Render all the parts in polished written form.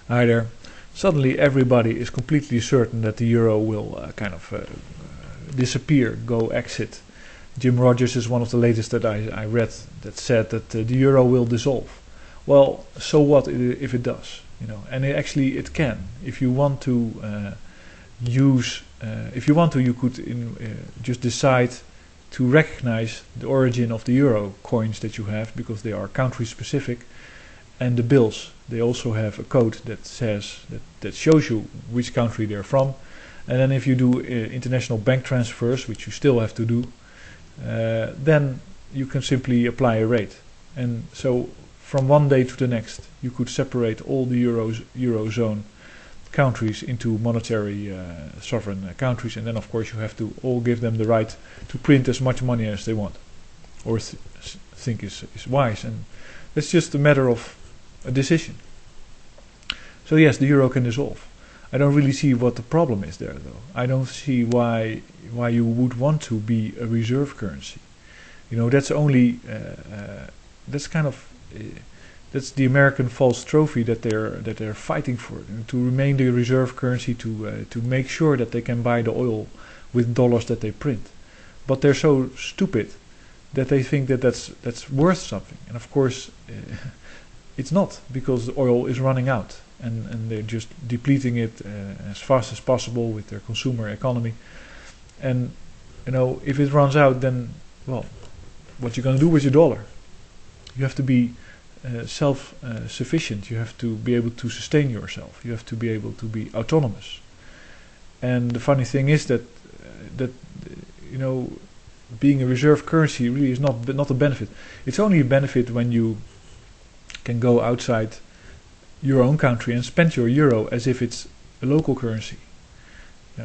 Either suddenly everybody is completely certain that the euro will disappear, go exit. Jim Rogers is one of the latest that I read that said that the euro will dissolve. Well, so what if it does? And it can. If you want to you could just decide to recognize the origin of the euro coins that you have, because they are country specific, and the bills. They also have a code that says that shows you which country they're from. And then if you do international bank transfers, which you still have to do, then you can simply apply a rate. And so from one day to the next, you could separate all the eurozone countries into monetary sovereign countries, and then of course you have to all give them the right to print as much money as they want, or think is wise. And it's just a matter of a decision. So yes, the euro can dissolve. I don't really see what the problem is there, though. I don't see why you would want to be a reserve currency. That's only that's the American false trophy that they're fighting for, to remain the reserve currency, to make sure that they can buy the oil with dollars that they print. But they're so stupid that they think that that's worth something, and of course it's not, because the oil is running out. And they're just depleting it as fast as possible with their consumer economy. And if it runs out, then what you're going to do with your dollar? You have to be self-sufficient. You have to be able to sustain yourself. You have to be able to be autonomous. And the funny thing is that being a reserve currency really is not a benefit. It's only a benefit when you can go outside your own country and spend your euro as if it's a local currency.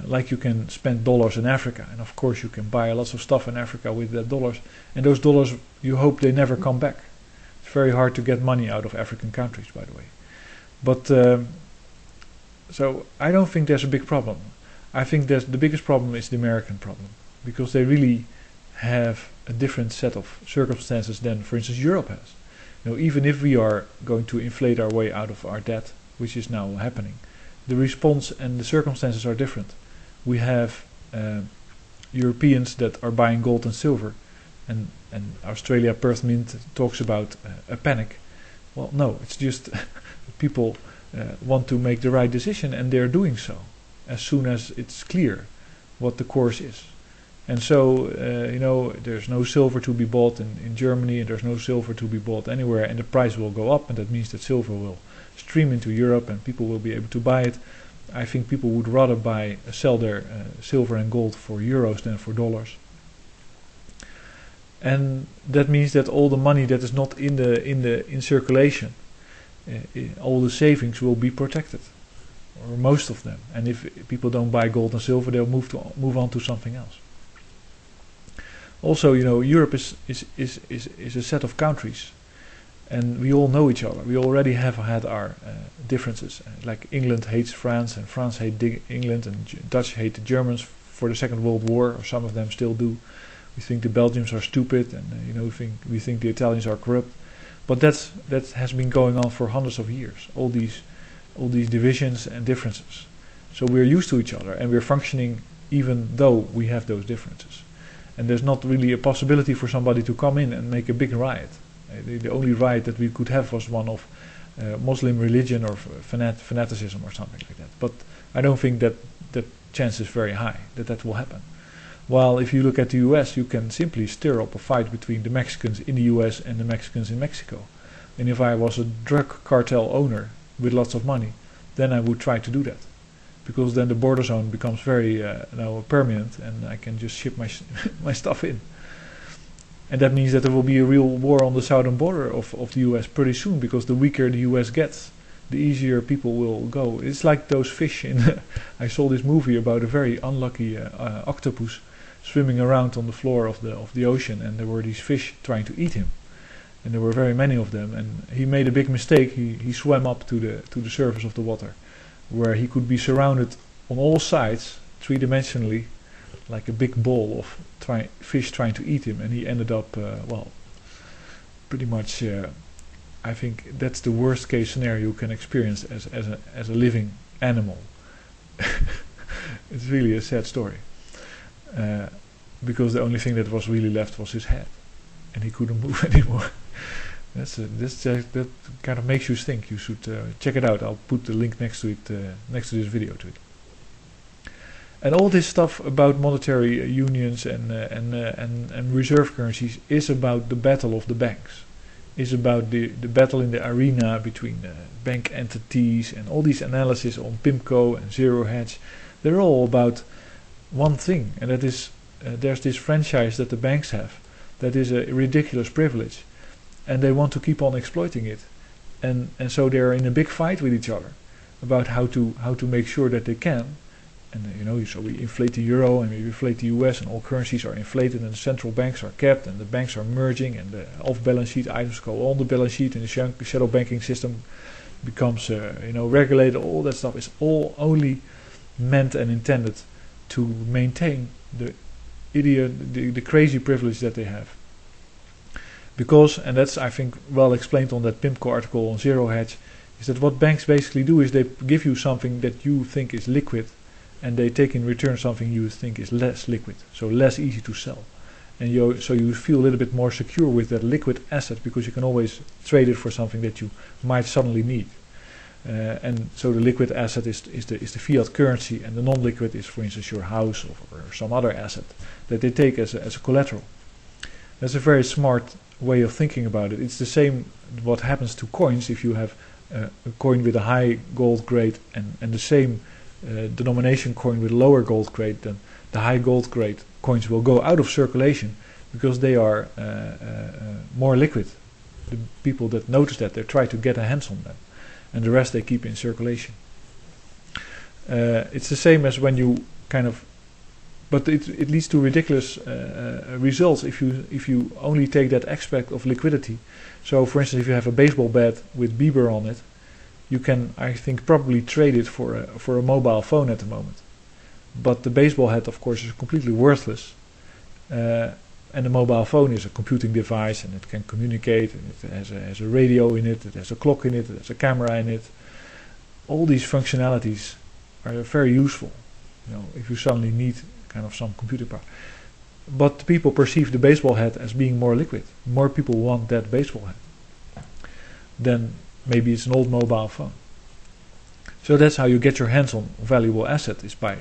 Like you can spend dollars in Africa, and of course you can buy lots of stuff in Africa with that dollars, and those dollars you hope they never come back. It's very hard to get money out of African countries, by the way. But so I don't think there's a big problem. I think the biggest problem is the American problem, because they really have a different set of circumstances than, for instance, Europe has. Even if we are going to inflate our way out of our debt, which is now happening, the response and the circumstances are different. We have Europeans that are buying gold and silver, and Australia Perth Mint talks about a panic. Well, no, it's just people want to make the right decision, and they're doing so as soon as it's clear what the course is. And so, there's no silver to be bought in Germany, and there's no silver to be bought anywhere, and the price will go up, and that means that silver will stream into Europe, and people will be able to buy it. I think people would rather sell their silver and gold for euros than for dollars. And that means that all the money that is not in circulation, all the savings will be protected, or most of them. And if people don't buy gold and silver, they'll move on to something else. Also, Europe is a set of countries, and we all know each other. We already have had our differences. Like England hates France, and France hates England, and Dutch hate the Germans for the Second World War, or some of them still do. We think the Belgians are stupid, and we think the Italians are corrupt. But that has been going on for hundreds of years. All these divisions and differences. So we're used to each other, and we're functioning even though we have those differences. And there's not really a possibility for somebody to come in and make a big riot. The only riot that we could have was one of Muslim religion or fanaticism or something like that. But I don't think that chance is very high that will happen. While if you look at the US, you can simply stir up a fight between the Mexicans in the US and the Mexicans in Mexico. And if I was a drug cartel owner with lots of money, then I would try to do that. Because then the border zone becomes very permanent, and I can just ship my stuff in. And that means that there will be a real war on the southern border of the US pretty soon, because the weaker the US gets, the easier people will go. It's like those fish in I saw this movie about a very unlucky octopus swimming around on the floor of the ocean, and there were these fish trying to eat him, and there were very many of them, and he made a big mistake. He swam up to the surface of the water, where he could be surrounded on all sides, three-dimensionally, like a big ball of fish trying to eat him, and he ended up, pretty much, I think that's the worst case scenario you can experience as a living animal. It's really a sad story, because the only thing that was really left was his head, and he couldn't move anymore. That kind of makes you think. You should check it out. I'll put the link next to it, next to this video to it. And all this stuff about monetary unions and reserve currencies is about the battle of the banks. Is about the battle in the arena between bank entities, and all these analysis on PIMCO and Zero Hedge. They're all about one thing, and that is there's this franchise that the banks have that is a ridiculous privilege, and they want to keep on exploiting it, and so they're in a big fight with each other about how to make sure that they can. And so we inflate the euro and we inflate the US, and all currencies are inflated, and the central banks are kept, and the banks are merging, and the off-balance sheet items go on the balance sheet, and the shadow banking system becomes regulated. All that stuff is all only meant and intended to maintain the crazy privilege that they have. Because, and that's I think well explained on that PIMCO article on Zero Hedge, is that what banks basically do is they give you something that you think is liquid, and they take in return something you think is less liquid, so less easy to sell. And so you feel a little bit more secure with that liquid asset, because you can always trade it for something that you might suddenly need. And so the liquid asset is the fiat currency, and the non-liquid is, for instance, your house or some other asset that they take as a collateral. That's a very smart way of thinking about it. It's the same what happens to coins. If you have a coin with a high gold grade and the same denomination coin with lower gold grade, then the high gold grade coins will go out of circulation because they are more liquid. The people that notice that, they try to get a hands on them, and the rest they keep in circulation. It's the same as when you but it leads to ridiculous results if you only take that aspect of liquidity. So, for instance, if you have a baseball bat with Bieber on it, you can, I think, probably trade it for a mobile phone at the moment. But the baseball hat, of course, is completely worthless. And the mobile phone is a computing device, and it can communicate, and it has a radio in it, it has a clock in it, it has a camera in it. All these functionalities are very useful, if you suddenly need kind of some computing power. But people perceive the baseball hat as being more liquid. More people want that baseball hat than maybe it's an old mobile phone. So that's how you get your hands on valuable asset, is by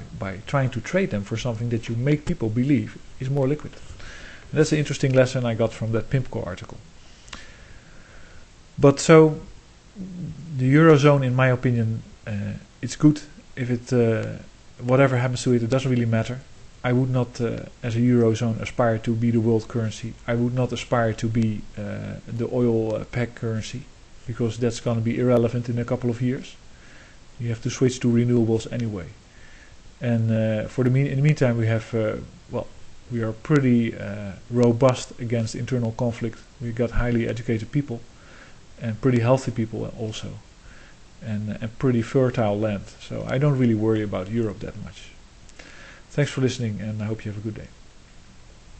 trying to trade them for something that you make people believe is more liquid. And that's an interesting lesson I got from that PIMCO article. But so the Eurozone, in my opinion, it's good. If it whatever happens to it, it doesn't really matter. I would not, as a Eurozone, aspire to be the world currency. I would not aspire to be the oil peg currency, because that's going to be irrelevant in a couple of years. You have to switch to renewables anyway. And in the meantime, we have we are pretty robust against internal conflict. We got highly educated people, and pretty healthy people also, and pretty fertile land. So I don't really worry about Europe that much. Thanks for listening, and I hope you have a good day.